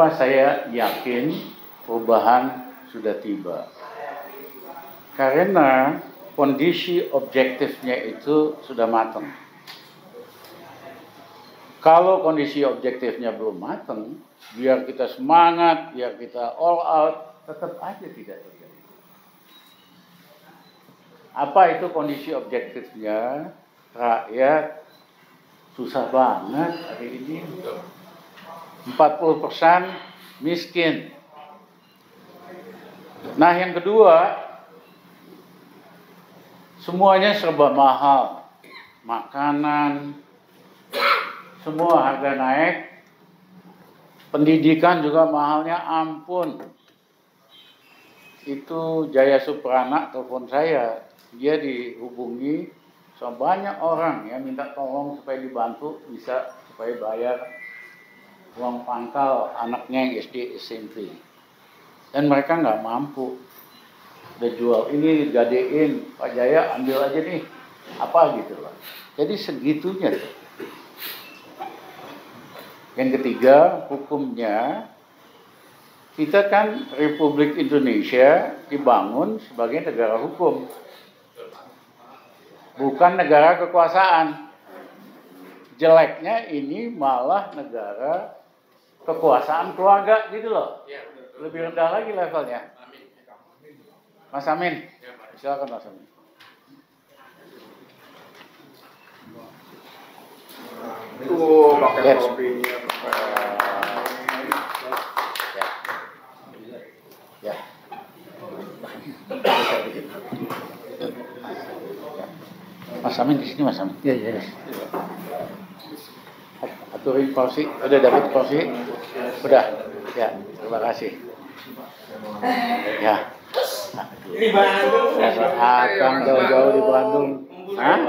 Kenapa saya yakin perubahan sudah tiba? Karena kondisi objektifnya itu sudah matang. Kalau kondisi objektifnya belum matang, biar kita semangat, biar kita all out, tetap aja tidak terjadi. Apa itu kondisi objektifnya? Rakyat susah banget hari ini. 40% miskin. Nah, yang kedua, semuanya serba mahal. Makanan, semua harga naik. Pendidikan juga mahalnya ampun. Itu Jaya Suprana telepon saya. Dia dihubungi sama banyak orang yang minta tolong supaya dibantu bisa supaya bayar uang pangkal anaknya yang SD SMP. Dan mereka nggak mampu. Udah jual ini, gadein, Pak Jaya ambil aja nih. Apa gitu lah. Jadi segitunya. Yang ketiga, hukumnya. Kita kan Republik Indonesia dibangun sebagai negara hukum. Bukan negara kekuasaan. Jeleknya ini malah negara kekuasaan keluarga gitu loh. Lebih rendah lagi levelnya. Mas Amin, silakan Mas Amin. Pakai topinya. Ya. Mas Amin di sini, Mas Amin. Iya. Aturin kursi, udah dapat kursi? Udah. Ya, terima kasih. Ya. Ini Bandung. Akang jauh-jauh di Bandung. Hah?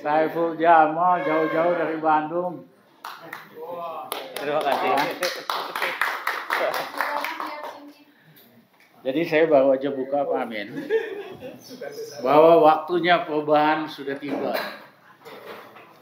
Saiful Jamal jauh-jauh dari Bandung. Terima kasih. Jadi saya baru aja buka Pak Amin bahwa waktunya perubahan sudah tiba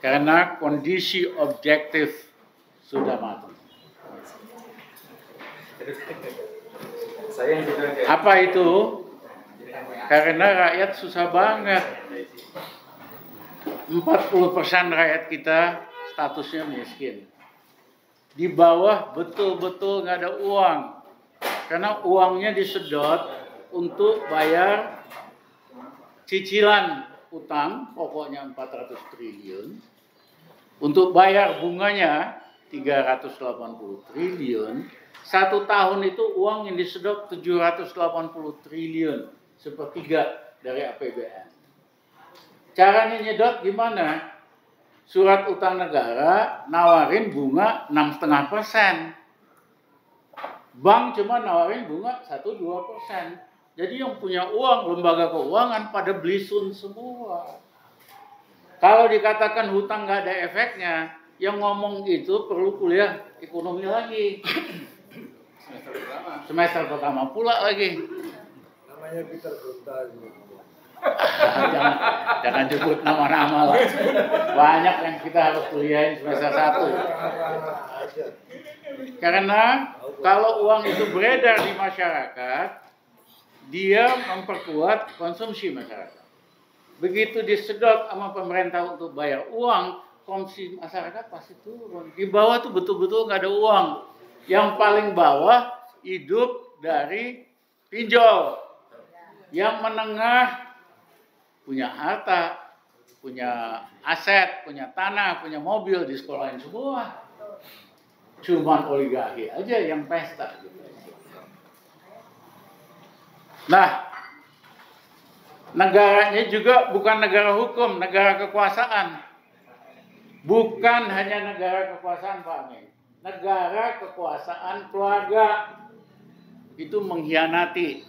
karena kondisi objektif sudah matang. Apa itu? Karena rakyat susah banget. 40% rakyat kita statusnya miskin. Di bawah betul-betul nggak ada uang. Karena uangnya disedot untuk bayar cicilan utang, pokoknya 400 triliun. Untuk bayar bunganya 380 triliun. 1 tahun itu uang yang disedot 780 triliun. Sepertiga dari APBN. Caranya nyedot gimana? Surat utang negara nawarin bunga 6,5%. Bank cuma nawarin bunga 1-2%. Jadi yang punya uang, lembaga keuangan pada belisun semua. Kalau dikatakan hutang nggak ada efeknya, yang ngomong itu perlu kuliah ekonomi lagi. Semester pertama pula lagi. Namanya Peter Gonta. Jangan sebut nama-nama lah. Banyak yang kita harus kuliahin semester 1. Karena kalau uang itu beredar di masyarakat, dia memperkuat konsumsi masyarakat. Begitu disedot sama pemerintah untuk bayar uang, konsumsi masyarakat pasti turun. Di bawah tuh betul-betul nggak ada uang. Yang paling bawah hidup dari pinjol. Yang menengah punya harta, punya aset, punya tanah, punya mobil, di sekolahin semua. Cuman oligarki aja yang pesta. Nah, negaranya juga bukan negara hukum, negara kekuasaan. Bukan hanya negara kekuasaan, Pak Amin. Negara kekuasaan keluarga. Itu mengkhianati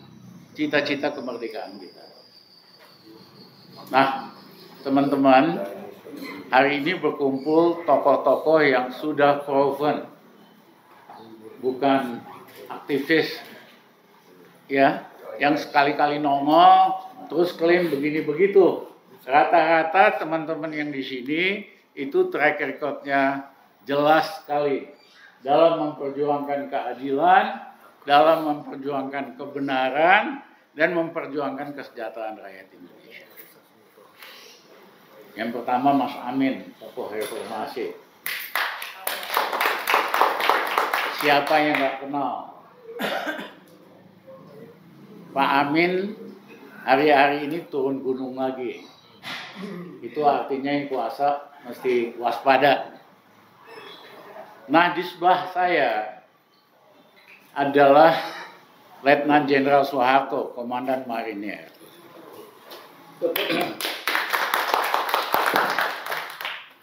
cita-cita kemerdekaan kita. Nah, teman-teman, hari ini berkumpul tokoh-tokoh yang sudah proven, bukan aktivis, ya, yang sekali-kali nongol terus klaim begini begitu. Rata-rata teman-teman yang di sini itu track recordnya jelas sekali dalam memperjuangkan keadilan, dalam memperjuangkan kebenaran, dan memperjuangkan kesejahteraan rakyat Indonesia. Yang pertama Mas Amin, tokoh reformasi. Siapa yang nggak kenal? Pak Amin hari-hari ini turun gunung lagi. Itu artinya yang kuasa mesti waspada. Nah, di sebelah saya adalah Letnan Jenderal Soeharto, Komandan Marinir.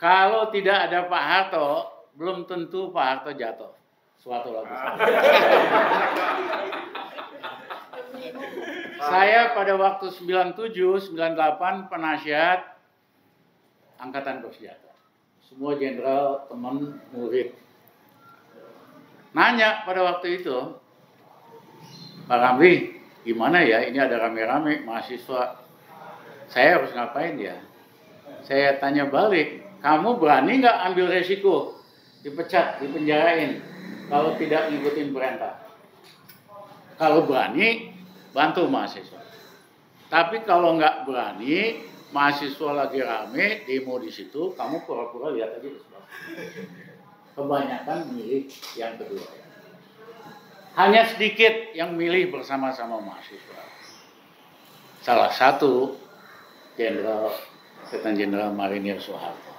Kalau tidak ada Pak Harto, belum tentu Pak Harto jatuh. Suatu waktu. Saya pada waktu 97, 98 penasihat Angkatan Bersenjata. Semua jenderal, teman, murid. Nanya pada waktu itu, Pak Ramli, gimana ya? Ini ada rame-rame mahasiswa. Saya harus ngapain ya? Saya tanya balik, kamu berani nggak ambil resiko? Dipecat, dipenjarain, kalau tidak ngikutin perintah. Kalau berani, bantu mahasiswa. Tapi kalau nggak berani, mahasiswa lagi rame, demo di situ, kamu pura-pura lihat aja di sebelah. Kebanyakan milih yang kedua. Hanya sedikit yang milih bersama-sama mahasiswa. Salah satu Letnan Jenderal Marinir Soeharto.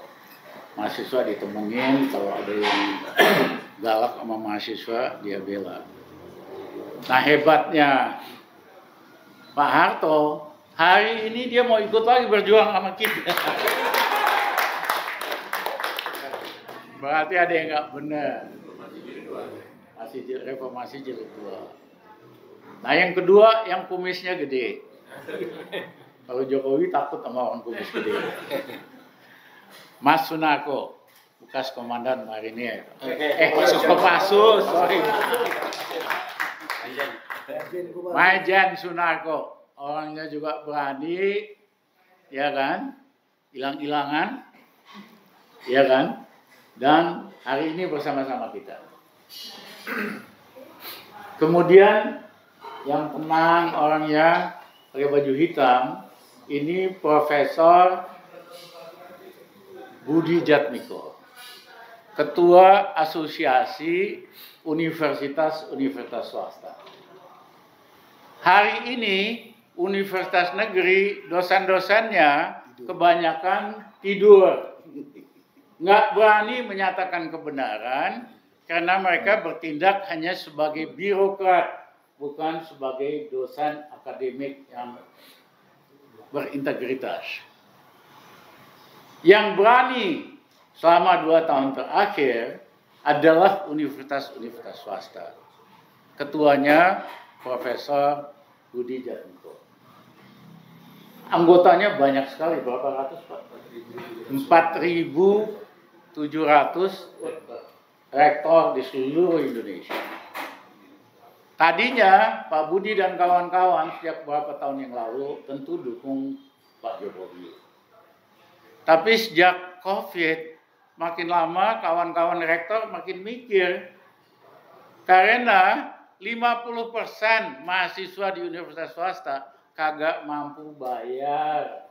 Mahasiswa ditemenin, kalau ada yang galak sama mahasiswa, dia bela. Nah, hebatnya Pak Harto, hari ini dia mau ikut lagi berjuang sama kita. Berarti ada yang nggak benar. Masih reformasi jilid 2. Nah, yang kedua, yang kumisnya gede. Kalau Jokowi takut sama orang kumis gede. Mas Sunarko, bekas Komandan Marinir. Kopassus, sorry. Majen Sunarko, orangnya juga berani, ya kan? Hilang-hilangan, ya kan? Dan hari ini bersama-sama kita. Kemudian yang tenang orangnya pakai baju hitam, ini Profesor Budi Jatmiko, Ketua Asosiasi Universitas Swasta. Hari ini Universitas Negeri, dosen-dosennya kebanyakan tidur. Nggak berani menyatakan kebenaran karena mereka bertindak hanya sebagai birokrat, bukan sebagai dosen akademik yang berintegritas. Yang berani selama 2 tahun terakhir adalah universitas-universitas swasta. Ketuanya Profesor Budi Jatmiko. Anggotanya banyak sekali, berapa ratus Pak? 4.700 rektor di seluruh Indonesia. Tadinya Pak Budi dan kawan-kawan sejak beberapa tahun yang lalu tentu dukung Pak Jokowi. Tapi sejak COVID, makin lama kawan-kawan rektor makin mikir. Karena 50% mahasiswa di universitas swasta kagak mampu bayar.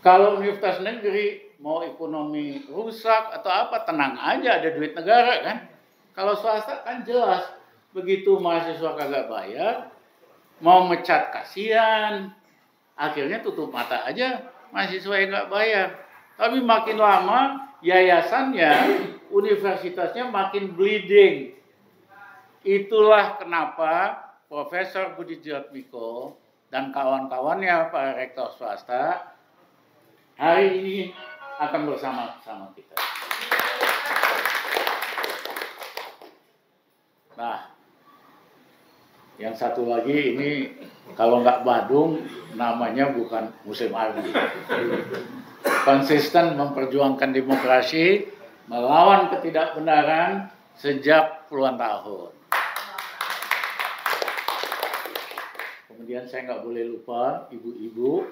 Kalau universitas negeri mau ekonomi rusak atau apa, tenang aja, ada duit negara kan. Kalau swasta kan jelas, begitu mahasiswa kagak bayar, mau mecat kasihan, akhirnya tutup mata aja mahasiswa yang nggak bayar. Tapi makin lama yayasannya, universitasnya makin bleeding. Itulah kenapa Profesor Budi Jatmiko dan kawan-kawannya para rektor swasta hari ini akan bersama-sama kita. Nah, yang satu lagi ini kalau nggak Badung namanya bukan Musim Ardi. Konsisten memperjuangkan demokrasi, melawan ketidakbenaran sejak puluhan tahun. Kemudian saya nggak boleh lupa ibu-ibu,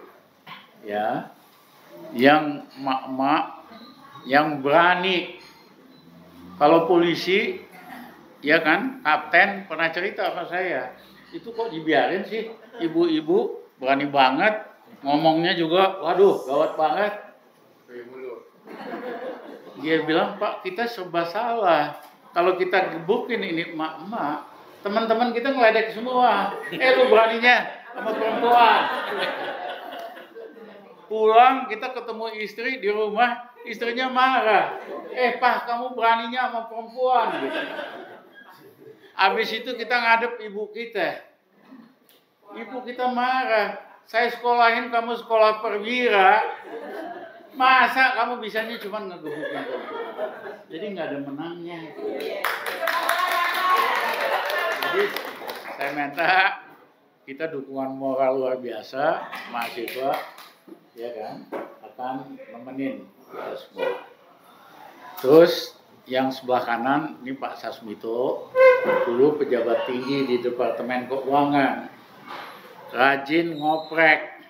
ya, yang emak-emak yang berani Kalau polisi, ya kan, kapten pernah cerita sama saya, itu kok dibiarin sih, ibu-ibu berani banget, ngomongnya juga, waduh, gawat banget. Dia bilang, Pak, kita serba salah. Kalau kita gebukin ini emak-emak, teman-teman kita ngeledek semua. Lu beraninya sama perempuan. Pulang kita ketemu istri di rumah, istrinya marah. Pak, kamu beraninya sama perempuan. Gitu. Habis itu kita ngadep ibu kita. Ibu kita marah. Saya sekolahin kamu sekolah perwira. Masa kamu bisanya cuma ngegebukin. Jadi nggak ada menangnya. Jadi saya minta kita dukungan moral luar biasa, mahasiswa, ya kan, akan nemenin kita semua. Terus yang sebelah kanan ini Pak Sasmito, dulu pejabat tinggi di Departemen Keuangan, rajin ngoprek,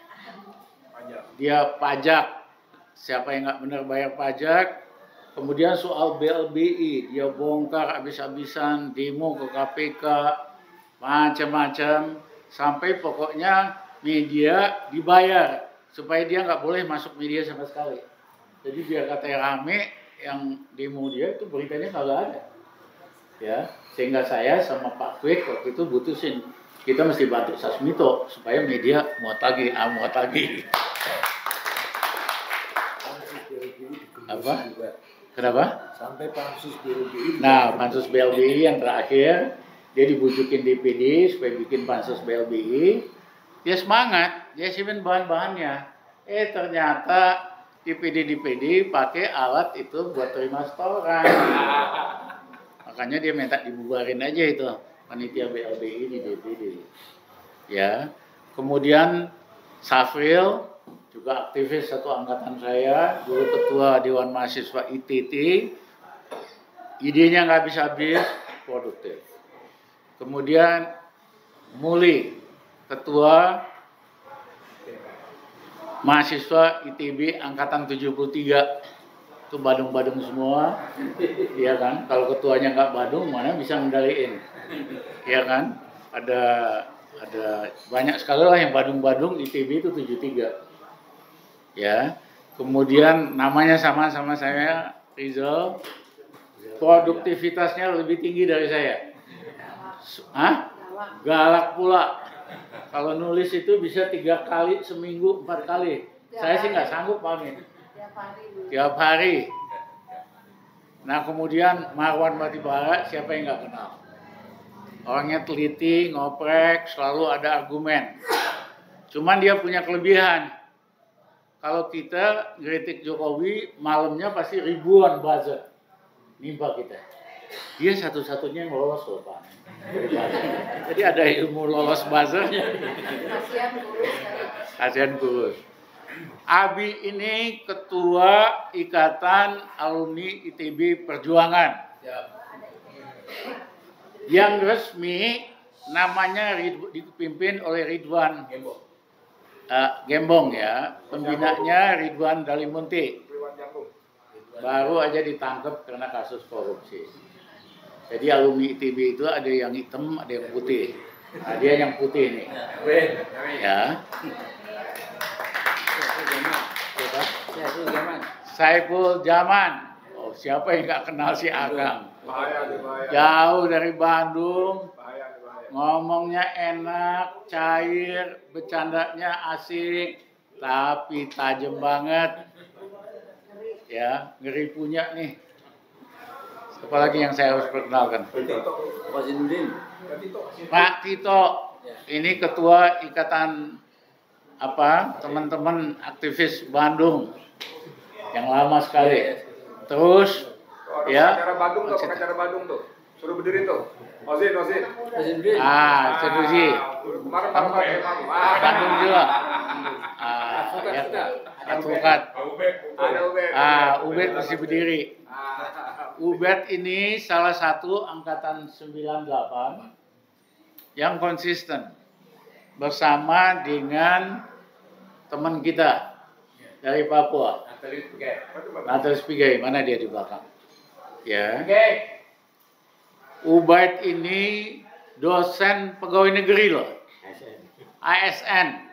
dia pajak, siapa yang nggak benar bayar pajak. Kemudian soal BLBI, dia bongkar habis-habisan, demo ke KPK, macam-macam, sampai pokoknya media dibayar supaya dia nggak boleh masuk media sama sekali. Jadi biar katanya rame, yang demo dia itu beritanya kagak ada. Ya, sehingga saya sama Pak Kwek waktu itu butuhin kita mesti bantu Sasmito supaya media muat lagi. Apa? Kenapa? Sampai pansus BLBI. Nah, pansus BLBI yang terakhir, dia dibujukin DPD supaya bikin pansus BLBI. Dia semangat, dia siapin bahan-bahannya. Ternyata DPD pakai alat itu buat terima setoran. Makanya dia minta dibubarin aja itu panitia BLBI di DPD. Ya. Kemudian Safril juga aktivis satu angkatan saya, dulu ketua Dewan Mahasiswa ITT. Idenya nggak habis-habis, produktif. Kemudian Muli, ketua mahasiswa ITB angkatan 73, itu badung-badung semua, ya kan? Kalau ketuanya nggak badung, mana bisa ngendaliin, ya kan? Ada banyak sekali lah yang badung-badung. ITB itu 73, ya. Kemudian namanya sama saya, Rizal, produktivitasnya lebih tinggi dari saya. Galak pula. Kalau nulis itu bisa 3 kali seminggu, 4 kali. Saya sih nggak sanggup banget. Tiap hari. Nah kemudian Marwan Batibara, siapa yang nggak kenal? Orangnya teliti, ngoprek, selalu ada argumen. Cuman dia punya kelebihan. Kalau kita ngeritik Jokowi, malamnya pasti ribuan buzzer nimpa kita. Dia satu-satunya yang lolos loh Pak. Jadi ada ilmu lolos buzzernya. Kasihan Gurus. Abi ini ketua Ikatan Alumni ITB Perjuangan. Yang resmi namanya dipimpin oleh Ridwan Gembong ya. Pembinanya Ridwan Dalimunti. Baru aja ditangkap karena kasus korupsi. Jadi alumni ITB itu ada yang hitam, ada yang putih. Nah, dia yang putih nih. Ya. Saiful Jaman. Oh, siapa yang nggak kenal si Agang? Jauh dari Bandung. Ngomongnya enak, cair, bercandanya asik, tapi tajam banget. Ya, ngeri punya nih. Apalagi yang saya harus perkenalkan. Pak Tito, ini ketua ikatan teman-teman aktivis Bandung yang lama sekali. Terus Pengacara Bandung tuh. Suruh berdiri tuh. Ozin. Sedusi. Bandung juga. Advokat. Ubed masih berdiri. Ubed ini salah satu angkatan 98 yang konsisten bersama dengan teman kita dari Papua. Natalis Pigai, mana dia di belakang? Ya. Ubaid ini dosen pegawai negeri loh. ASN.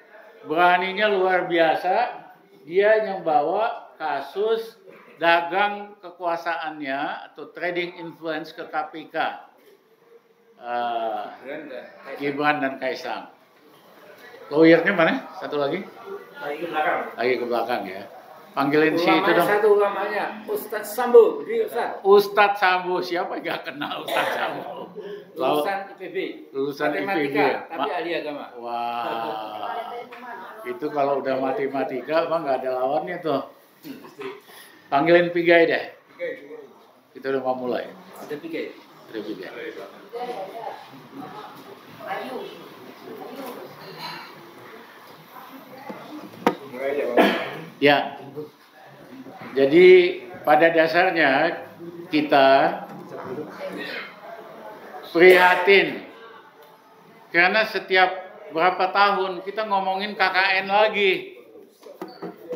Beraninya luar biasa. Dia yang bawa kasus dagang kekuasaannya atau trading influence ke KPK. Gibran dan Kaisang. Lawyernya mana? Satu lagi? Lagi ke belakang ya. Panggilin si itu dong. Satu ulamanya, Ustadz Sambo. Jadi Ustadz Sambo, siapa yang gak kenal Ustadz Sambo? Lulusan IPB. Lulusan IPB. Tapi ahli agama. Wah. Itu kalau udah matematika bang gak ada lawannya tuh. Panggilin Pigai deh. Kita udah mau mulai. Ada Pigai. Ada Pigai. Ya. Jadi pada dasarnya kita prihatin karena setiap berapa tahun kita ngomongin KKN lagi.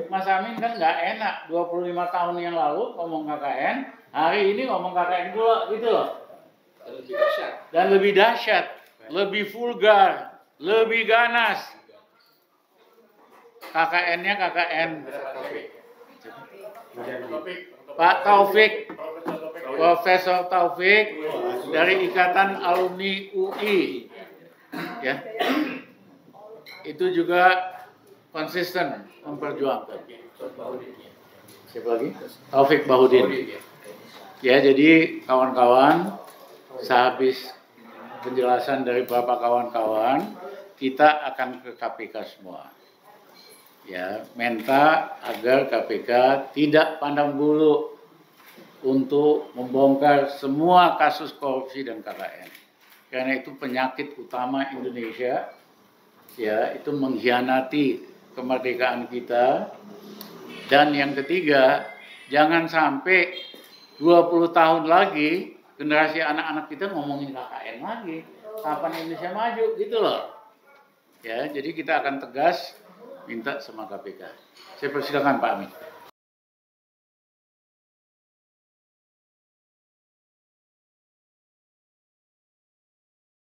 Mas Amin kan nggak enak 25 tahun yang lalu ngomong KKN, hari ini ngomong KKN pula gitu loh. Dan lebih dahsyat, lebih vulgar, lebih ganas. KKN-nya KKN Pak Taufik, Profesor Taufik dari Ikatan Alumni UI, ya, itu juga konsisten memperjuangkan. Siapa lagi? Taufik Bahudin. Ya, jadi kawan-kawan, sehabis penjelasan dari beberapa kawan-kawan, kita akan ke KPK semua. Ya, minta agar KPK tidak pandang bulu untuk membongkar semua kasus korupsi dan KKN. Karena itu penyakit utama Indonesia, ya, itu mengkhianati kemerdekaan kita. Dan yang ketiga, jangan sampai 20 tahun lagi generasi anak-anak kita ngomongin KKN lagi. Kapan Indonesia maju gitu loh. Ya, jadi kita akan tegas minta sama KPK. Saya persilakan Pak Amin.